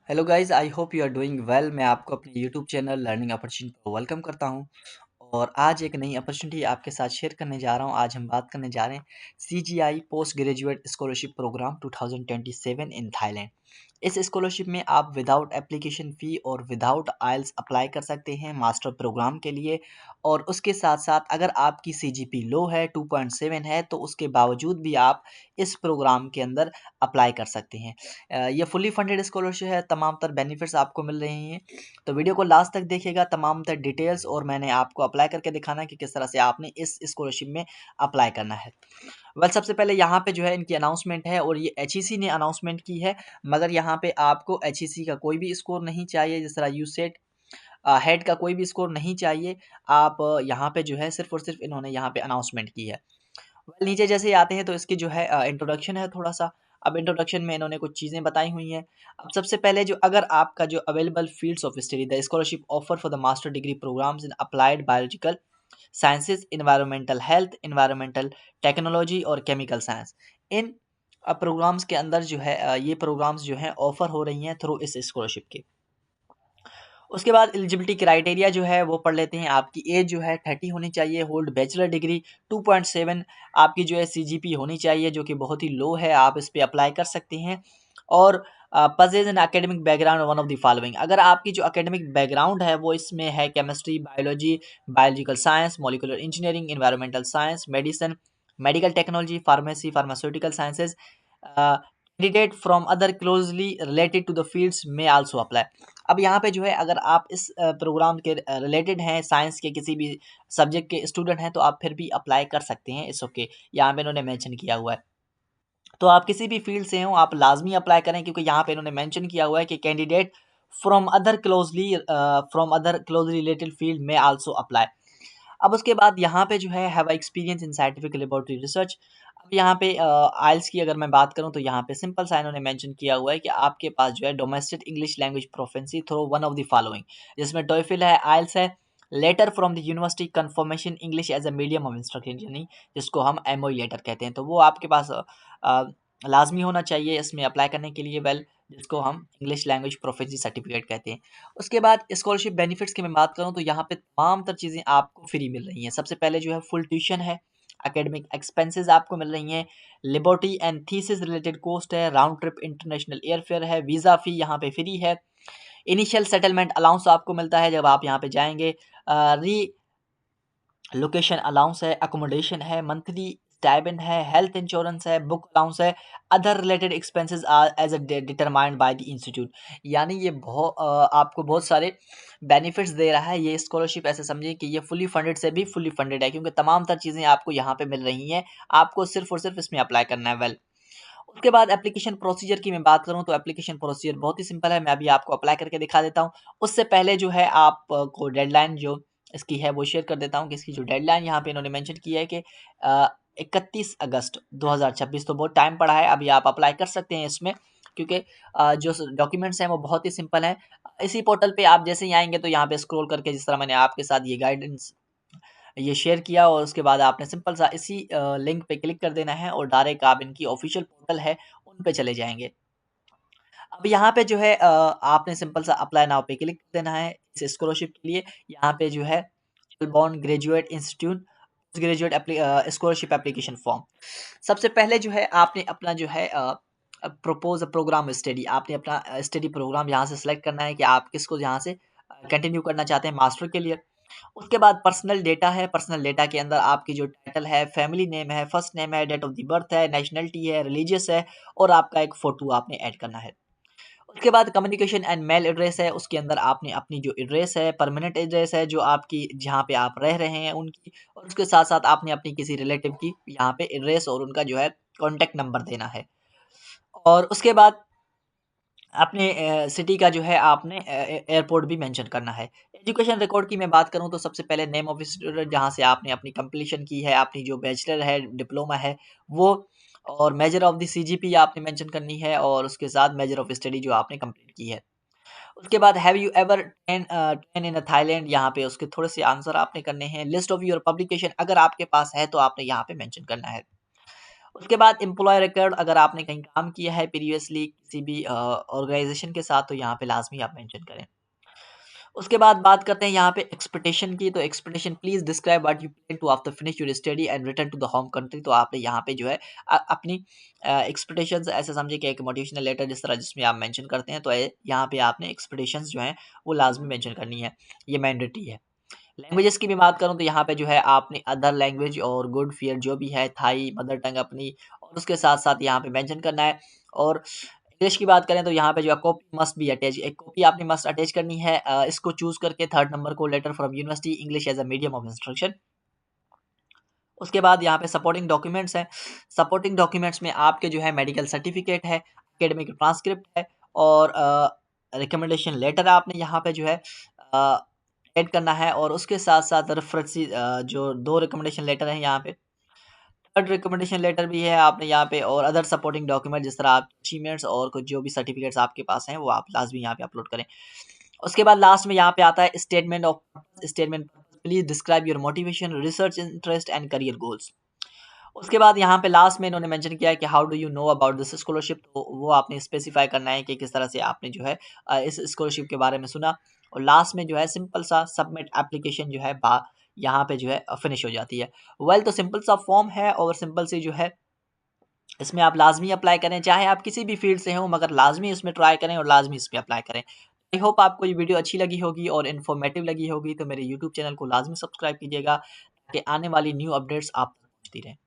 Hello guys, I hope you are doing well. मैं आपको अपने यूट्यूब चैनल लर्निंग अपॉर्चुनिटी पर वेलकम करता हूं और आज एक नई अपॉर्चुनिटी आपके साथ शेयर करने जा रहा हूं। आज हम बात करने जा रहे हैं CGI post graduate scholarship program 2027 in Thailand. इस स्कॉलरशिप में आप विदाउट एप्लीकेशन फ़ी और विदाउट आइल्स अप्लाई कर सकते हैं मास्टर प्रोग्राम के लिए। और उसके साथ साथ अगर आपकी सीजीपी लो है, 2.7 है, तो उसके बावजूद भी आप इस प्रोग्राम के अंदर अप्लाई कर सकते हैं। ये फुली फंडेड स्कॉलरशिप है, तमाम तर बेनिफिट्स आपको मिल रही हैं। तो वीडियो को लास्ट तक देखिएगा, तमाम तर डिटेल्स और मैंने आपको अप्लाई करके दिखाना है कि किस तरह से आपने इस स्कॉलरशिप में अप्लाई करना है। वेल, सबसे पहले यहाँ पे जो है इनकी अनाउंसमेंट है और ये एचईसी ने अनाउंसमेंट की है। मगर यहाँ पे आपको एचईसी का कोई भी स्कोर नहीं चाहिए, जिस तरह यूसेट हेड का कोई भी स्कोर नहीं चाहिए। आप यहाँ पे जो है सिर्फ और सिर्फ इन्होंने यहाँ पे अनाउंसमेंट की है। वेल, नीचे जैसे ही आते हैं तो इसकी जो है इंट्रोडक्शन है थोड़ा सा। अब इंट्रोडक्शन में इन्होंने कुछ चीज़ें बताई हुई हैं। अब सबसे पहले जो अगर आपका जो available fields of study, the scholarship offer for the master degree programs in applied biological sciences, environmental health, environmental technology और केमिकल साइंस। इन प्रोग्राम्स के अंदर जो है ये प्रोग्राम्स जो हैं ऑफर हो रही हैं थ्रू इस स्कॉलरशिप के। उसके बाद एलिजिबिलिटी क्राइटेरिया जो है वो पढ़ लेते हैं। आपकी एज जो है 30 होनी चाहिए, होल्ड बैचलर डिग्री, 2.7 आपकी जो है सीजीपी होनी चाहिए, जो कि बहुत ही लो है, आप इस पे अप्लाई कर सकते हैं। और possess an academic background one of the following, अगर आपकी जो एकेडमिक बैकग्राउंड है वो इसमें है chemistry, biology, biological science, molecular engineering, environmental science, medicine, medical technology, pharmacy, pharmaceutical sciences, candidate from other closely related to the fields में also apply. अब यहाँ पे जो है अगर आप इस प्रोग्राम के रिलेटेड हैं, साइंस के किसी भी सब्जेक्ट के स्टूडेंट हैं, तो आप फिर भी अप्लाई कर सकते हैं। इस ओके, यहाँ पे इन्होंने मेंशन किया हुआ है। तो आप किसी भी फील्ड से हो, आप लाजमी अप्लाई करें, क्योंकि यहाँ पे इन्होंने मेंशन किया हुआ है कि candidate from other closely related field में आल्सो अप्लाई। अब उसके बाद यहाँ पे जो है have experience in scientific laboratory research. अब यहाँ पे आइल्स की अगर मैं बात करूँ तो यहाँ पे सिंपल सा इन्होंने मेंशन किया हुआ है कि आपके पास जो है domestic English language proficiency through one of the following, जिसमें टोइफिल है, आइल्स है, letter from the university confirmation English as a medium of instruction, यानी जिसको हम एमओई लेटर कहते हैं, तो वो आपके पास अ, लाजमी होना चाहिए इसमें अप्लाई करने के लिए। वेल, जिसको हम इंग्लिश लैंग्वेज प्रोफेंसी सर्टिफिकेट कहते हैं। उसके बाद स्कॉलरशिप बेनिफिट्स की मैं बात करूँ तो यहाँ पे तमाम तर चीज़ें आपको फ्री मिल रही हैं। सबसे पहले जो है फुल ट्यूशन है, एकेडमिक एक्सपेंसेस आपको मिल रही हैं, liberty and thesis related cost है, राउंड ट्रिप इंटरनेशनल एयरफेयर है, वीज़ा फ़ी यहाँ पे फ्री है, इनिशियल सेटलमेंट अलाउंस आपको मिलता है जब आप यहाँ पे जाएंगे, री लोकेशन अलाउंस है, अकोमोडेशन है, मंथली स्टाइपेंड है, हेल्थ इंश्योरेंस है, बुक अलाउंस है, other related expenses are as a determined by the institute. यानी ये आपको बहुत सारे बेनिफिट्स दे रहा है। ये स्कॉलरशिप ऐसे समझिए कि ये फुली फंडेड से भी फुली फंडेड है, क्योंकि तमाम तर चीज़ें आपको यहाँ पे मिल रही हैं। आपको सिर्फ और सिर्फ इसमें अप्लाई करना है। वेल, उसके बाद एप्लीकेशन प्रोसीजर की मैं बात करूँ तो एप्लीकेशन प्रोसीजर बहुत ही सिंपल है। मैं अभी आपको अप्लाई करके दिखा देता हूँ। उससे पहले जो है आपको डेडलाइन जो इसकी है वो शेयर कर देता हूँ कि इसकी जो डेडलाइन यहाँ पे इन्होंने मेंशन की है कि 31 अगस्त 2026, तो बहुत टाइम पड़ा है। अभी आप अप्लाई कर सकते हैं इसमें, क्योंकि जो डॉक्यूमेंट्स हैं वो बहुत ही सिंपल हैं। इसी पोर्टल पे आप जैसे ही आएंगे तो यहाँ पे स्क्रॉल करके, जिस तरह मैंने आपके साथ ये गाइडेंस ये शेयर किया, और उसके बाद आपने सिंपल सा इसी लिंक पे क्लिक कर देना है और डायरेक्ट आप इनकी ऑफिशियल पोर्टल है उन पे चले जाएँगे। अब यहाँ पे जो है आपने सिंपल सा अप्लाई नाउ पे क्लिक कर देना है इस स्कॉलरशिप के लिए। यहाँ पे जो है Melbourne graduate institute post graduate scholarship application form. सबसे पहले जो है आपने अपना जो है प्रपोज प्रोग्राम स्टडी, आपने अपना स्टडी प्रोग्राम यहाँ से सिलेक्ट करना है कि आप किसको यहाँ से कंटिन्यू करना चाहते हैं मास्टर के लिए। उसके बाद पर्सनल डेटा है, पर्सनल डेटा के अंदर आपकी जो टाइटल है, फैमिली नेम है, फर्स्ट नेम है, डेट ऑफ द बर्थ है, नेशनलिटी है, रिलीजियस है, और आपका एक फ़ोटो आपने ऐड करना है। उसके बाद कम्युनिकेशन एंड मेल एड्रेस है, उसके अंदर आपने अपनी जो एड्रेस है, परमानेंट एड्रेस है, जो आपकी जहाँ पे आप रह रहे हैं उनकी, और उसके साथ-साथ आपने अपनी किसी रिलेटिव की यहाँ पे एड्रेस और उनका जो है कॉन्टैक्ट नंबर देना है। और उसके बाद अपने सिटी का जो है आपने एयरपोर्ट भी मेंशन करना है। एजुकेशन रिकॉर्ड की मैं बात करूँ तो सबसे पहले नेम ऑफ स्टूडेंट, जहाँ से आपने अपनी कंप्लीशन की है, अपनी जो बैचलर है, डिप्लोमा है वो, और मेजर ऑफ द सीजीपी आपने मेंशन करनी है, और उसके साथ मेजर ऑफ स्टडी जो आपने कंप्लीट की है। उसके बाद have you ever train in Thailand, यहाँ पे उसके थोड़े से आंसर आपने करने हैं। लिस्ट ऑफ योर पब्लिकेशन अगर आपके पास है तो आपने यहाँ पे मेंशन करना है। उसके बाद एम्प्लॉय रिकॉर्ड, अगर आपने कहीं काम किया है प्रीवियसली किसी भी ऑर्गेनाइजेशन के साथ तो यहाँ पे लाजमी आप मेंशन करें। उसके बाद बात करते हैं यहाँ पे एक्सपेक्टेशन की, तो expectation please describe what you plan to after finish your study and return to the home country. तो आपने यहाँ पे जो है अपनी एक्सपेक्टेशंस ऐसे समझे कि एक मोटिवेशनल लेटर जिस तरह जिसमें आप मेंशन करते हैं, तो यहाँ पे आपने एक्सपेक्टेशंस जो हैं वो लाजमी मेंशन करनी है, ये मैंडेटरी है। लैंग्वेजेस की भी बात करूँ तो यहाँ पे जो है आपने अदर लैंग्वेज और गुड फियर जो भी है, थाई, मदर टंग अपनी, और उसके साथ-साथ यहाँ पे मेंशन करना है। और इंग्लिश की बात करें तो यहाँ पे जो है कॉपी मस्ट बी अटैच, एक कॉपी आपने मस्ट अटैच करनी है। इसको चूज़ करके थर्ड नंबर को letter from university English as a medium of instruction. उसके बाद यहाँ पे सपोर्टिंग डॉक्यूमेंट्स हैं। सपोर्टिंग डॉक्यूमेंट्स में आपके जो है मेडिकल सर्टिफिकेट है, एकेडमिक ट्रांसक्रिप्ट है और रिकमेंडेशन लेटर आपने यहाँ पे जो है अ, ऐड करना है, और उसके साथ-साथ रेफरेंसी जो 2 रिकमेंडेशन लेटर हैं यहाँ पे। थर्ड रिकमेंडेशन लेटर भी है आपने यहाँ पे, और अदर सपोर्टिंग डॉक्यूमेंट जिस तरह आप अचीवमेंट्स और कुछ जो भी सर्टिफिकेट्स आपके पास हैं वो आप लाज़मी यहाँ पे अपलोड करें। उसके बाद लास्ट में यहाँ पे आता है statement of purpose. Statement please describe your motivation, research interest and career goals. उसके बाद यहाँ पे लास्ट में इन्होंने मेंशन किया है कि how do you know about this scholarship, तो वो आपने स्पेसिफाई करना है कि किस तरह से आपने जो है इस स्कॉलरशिप के बारे में सुना। और लास्ट में जो है सिंपल सा सबमिट एप्लीकेशन जो है यहाँ पे जो है फिनिश हो जाती है। वेल तो सिंपल सा फॉर्म है और सिंपल सी जो है इसमें आप लाज़मी अप्लाई करें, चाहे आप किसी भी फ़ील्ड से हों, मगर लाज़मी इसमें ट्राई करें और लाज़मी इस पे अप्लाई करें। आई होप आपको ये वीडियो अच्छी लगी होगी और इन्फॉर्मेटिव लगी होगी, तो मेरे यूट्यूब चैनल को लाज़मी सब्सक्राइब कीजिएगा ताकि आने वाली न्यू अपडेट्स आप तक पहुँचती रहें।